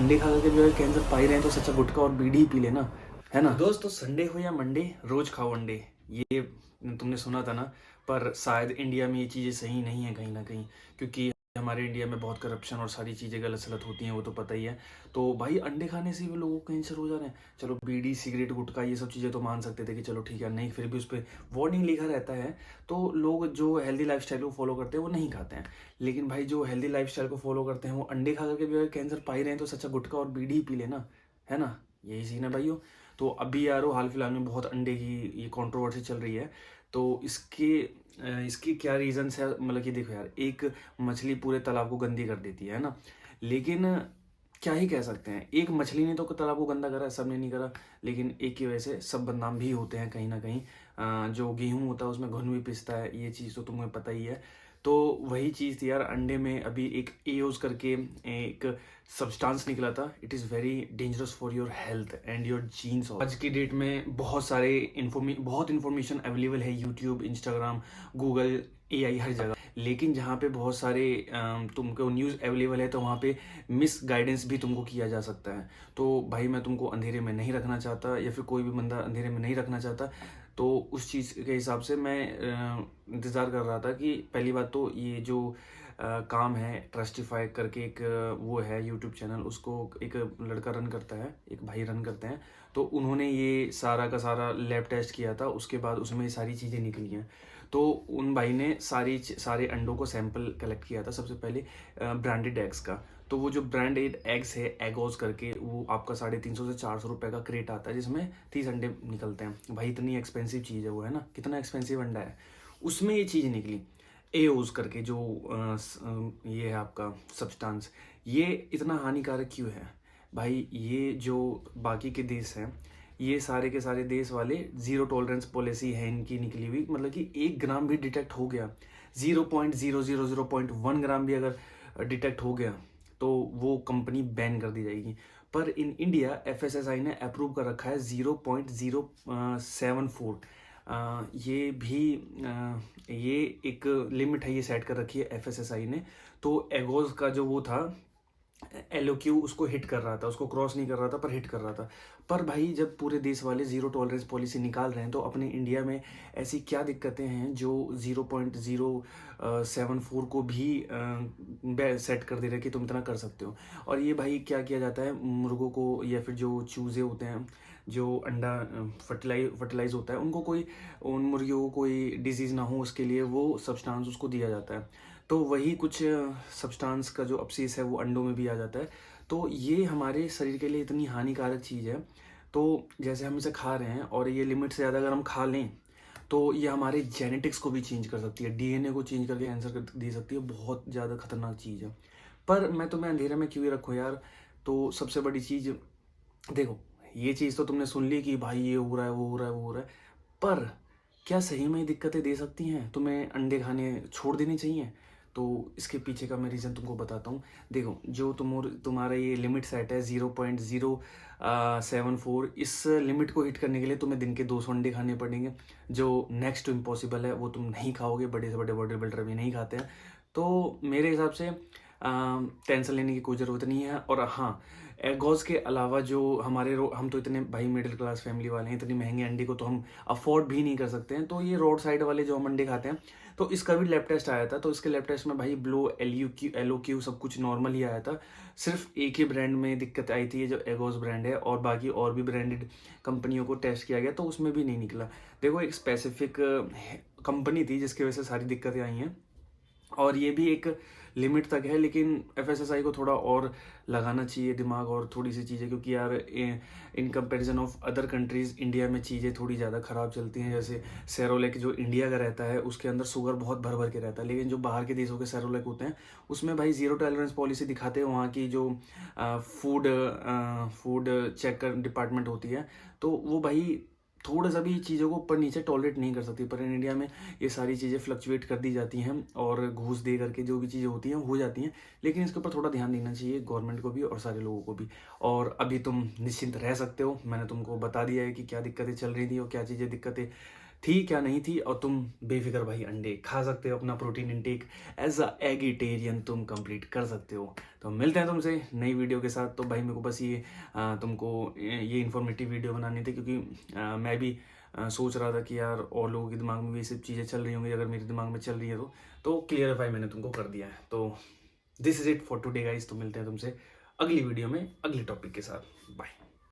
अंडे खा करके जो है कैंसर पा ही रहे हैं तो सच्चा गुटखा और बीड़ी ही पी लेना, है ना। दोस्तों, संडे हो या मंडे, रोज खाओ अंडे। ये तुमने सुना था ना। पर शायद इंडिया में ये चीज़ें सही नहीं है कहीं ना कहीं, क्योंकि हमारे इंडिया में बहुत करप्शन और सारी चीज़ें गलत सलत होती हैं, वो तो पता ही है। तो भाई अंडे खाने से भी लोगों को कैंसर हो जा रहे हैं। चलो बीड़ी सिगरेट गुटखा ये सब चीज़ें तो मान सकते थे कि चलो ठीक है, नहीं फिर भी उस पर वार्निंग लिखा रहता है। तो लोग जो हेल्दी लाइफस्टाइल को फॉलो करते हैं वो नहीं खाते हैं। लेकिन भाई जो हेल्दी लाइफस्टाइल को फॉलो करते हैं वो अंडे खा करके भी अगर कैंसर पा ही रहे हैं तो सच्चा गुटखा और बीड़ी ही पी लेना, है ना। यही सीन है भाइयों। तो अभी यार वो हाल फिलहाल में बहुत अंडे की ये कंट्रोवर्सी चल रही है। तो इसकी क्या रीजंस है, मतलब कि देखो यार, एक मछली पूरे तालाब को गंदी कर देती है ना। लेकिन क्या ही कह सकते हैं, एक मछली ने तो तालाब को गंदा करा, सब ने नहीं करा। लेकिन एक की वजह से सब बदनाम भी होते हैं कहीं ना कहीं। जो गेहूं होता है उसमें घुन भी पिसता है, ये चीज़ तो तुम्हें पता ही है। तो वही चीज़ थी यार, अंडे में अभी एक एओज करके एक सब्सटेंस निकला था। It is very dangerous for your health and your genes. आज की डेट में बहुत इन्फॉर्मेशन अवेलेबल है, यूट्यूब, इंस्टाग्राम, गूगल, एआई, हर जगह। लेकिन जहाँ पे बहुत सारे तुमको न्यूज़ अवेलेबल है तो वहाँ पे मिस गाइडेंस भी तुमको किया जा सकता है। तो भाई मैं तुमको अंधेरे में नहीं रखना चाहता, या फिर कोई भी बंदा अंधेरे में नहीं रखना चाहता। तो उस चीज़ के हिसाब से मैं इंतज़ार कर रहा था कि पहली बात तो ये जो काम है, ट्रस्टिफाई करके एक वो है यूट्यूब चैनल, उसको एक लड़का रन करता है, एक भाई रन करते हैं। तो उन्होंने ये सारा का सारा लैब टेस्ट किया था, उसके बाद उसमें ये सारी चीज़ें निकली हैं। तो उन भाई ने सारे अंडों को सैंपल कलेक्ट किया था सबसे पहले, ब्रांडेड एग्स का। तो वो जो ब्रांडेड एग्स है, एगोज करके, वो आपका 350 से 400 रुपये का क्रेट आता है, जिसमें 30 अंडे निकलते हैं। भाई इतनी एक्सपेंसिव चीज़ है वो, है ना, कितना एक्सपेंसिव अंडा है। उसमें ये चीज़ निकली, एओज करके, जो ये है आपका सब्सटेंस। ये इतना हानिकारक क्यों है भाई? ये जो बाकी के देश हैं, ये सारे के सारे देश वाले ज़ीरो टॉलरेंस पॉलिसी है इनकी निकली हुई, मतलब कि 1 ग्राम भी डिटेक्ट हो गया, 0.00001 ग्राम भी अगर डिटेक्ट हो गया तो वो कंपनी बैन कर दी जाएगी। पर इन इंडिया एफएसएसआई ने अप्रूव कर रखा है 0.074। ये भी ये एक लिमिट है, ये सेट कर रखी है एफएसएसआई ने। तो एगोज का जो वो था, एलओक्यू, उसको हिट कर रहा था, उसको क्रॉस नहीं कर रहा था पर हिट कर रहा था। पर भाई जब पूरे देश वाले ज़ीरो टॉलरेंस पॉलिसी निकाल रहे हैं तो अपने इंडिया में ऐसी क्या दिक्कतें हैं जो 0.074 को भी सेट कर दे रहे हैं कि तुम इतना कर सकते हो। और ये भाई क्या किया जाता है, मुर्गों को या फिर जो चूज़े होते हैं, जो अंडा फर्टिलाइज होता है, उनको कोई, उन मुर्गियों को कोई डिजीज़ ना हो उसके लिए वो सब्सटेंस उसको दिया जाता है। तो वही कुछ सब्सटेंस का जो अपशिष्ट है वो अंडों में भी आ जाता है। तो ये हमारे शरीर के लिए इतनी हानिकारक चीज़ है। तो जैसे हम इसे खा रहे हैं और ये लिमिट से ज़्यादा अगर हम खा लें तो ये हमारे जेनेटिक्स को भी चेंज कर सकती है, डीएनए को चेंज करके कैंसर कर दे सकती है। बहुत ज़्यादा खतरनाक चीज़ है। पर मैं तुम्हें अंधेरे में क्यों ही रखूँ यार। तो सबसे बड़ी चीज़ देखो, ये चीज़ तो तुमने सुन ली कि भाई ये हो रहा है, वो हो रहा है, वो हो रहा है। पर क्या सही में ये दिक्कतें दे सकती हैं? तुम्हें अंडे खाने छोड़ देने चाहिए? तो इसके पीछे का मैं रीज़न तुमको बताता हूँ। देखो, जो तुम्हारा ये लिमिट सेट है 0.074, इस लिमिट को हिट करने के लिए तुम्हें दिन के 200 अंडे खाने पड़ेंगे, जो नेक्स्ट टू इम्पॉसिबल है। वो तुम नहीं खाओगे, बड़े से बड़े बॉडी बिल्डर भी नहीं खाते हैं। तो मेरे हिसाब से टेंशन लेने की कोई ज़रूरत नहीं है। और हाँ, एगोज़ के अलावा जो हम तो इतने भाई मिडिल क्लास फैमिली वाले हैं, इतनी महंगे अंडे को तो हम अफोर्ड भी नहीं कर सकते हैं। तो ये रोड साइड वाले जो हम अंडे खाते हैं, तो इसका भी लैब टेस्ट आया था। तो इसके लैब टेस्ट में भाई ब्लो, एलओक्यू सब कुछ नॉर्मल ही आया था। सिर्फ एक ही ब्रांड में दिक्कत आई थी, ये जो एगोज़ ब्रांड है, और बाकी और भी ब्रांडेड कंपनियों को टेस्ट किया गया तो उसमें भी नहीं निकला। देखो, एक स्पेसिफिक कंपनी थी जिसकी वजह से सारी दिक्कतें आई हैं, और ये भी एक लिमिट तक है। लेकिन एफएसएसआई को थोड़ा और लगाना चाहिए दिमाग और थोड़ी सी चीज़ें, क्योंकि यार in comparison of other countries India में चीज़ें थोड़ी ज़्यादा ख़राब चलती हैं। जैसे सेरोलैक जो इंडिया का रहता है उसके अंदर शुगर बहुत भर भर के रहता है, लेकिन जो बाहर के देशों के सेरोलैक होते हैं उसमें भाई ज़ीरो टॉलरेंस पॉलिसी दिखाते हैं। वहाँ की जो फूड चेक डिपार्टमेंट होती है, तो वो भाई थोड़ा सा भी चीज़ों को ऊपर नीचे टॉलरेट नहीं कर सकती। पर इन इंडिया में ये सारी चीज़ें फ्लक्चुएट कर दी जाती हैं और घूस दे करके जो भी चीज़ें होती हैं हो जाती हैं। लेकिन इसके ऊपर थोड़ा ध्यान देना चाहिए गवर्नमेंट को भी और सारे लोगों को भी। और अभी तुम निश्चिंत रह सकते हो, मैंने तुमको बता दिया है कि क्या दिक्कतें चल रही थी और क्या चीज़ें दिक्कतें थी क्या नहीं थी, और तुम बेफिक्र भाई अंडे खा सकते हो, अपना protein intake as a eggetarian तुम कंप्लीट कर सकते हो। तो मिलते हैं तुमसे नई वीडियो के साथ। तो भाई मेरे को बस ये तुमको ये इन्फॉर्मेटिव वीडियो बनानी थी, क्योंकि मैं भी सोच रहा था कि यार और लोगों के दिमाग में भी ये सब चीज़ें चल रही होंगी, अगर मेरे दिमाग में चल रही है तो क्लियरिफाई मैंने तुमको कर दिया है। तो this is it for today guys. तो मिलते हैं तुमसे अगली वीडियो में अगले टॉपिक के साथ। बाय।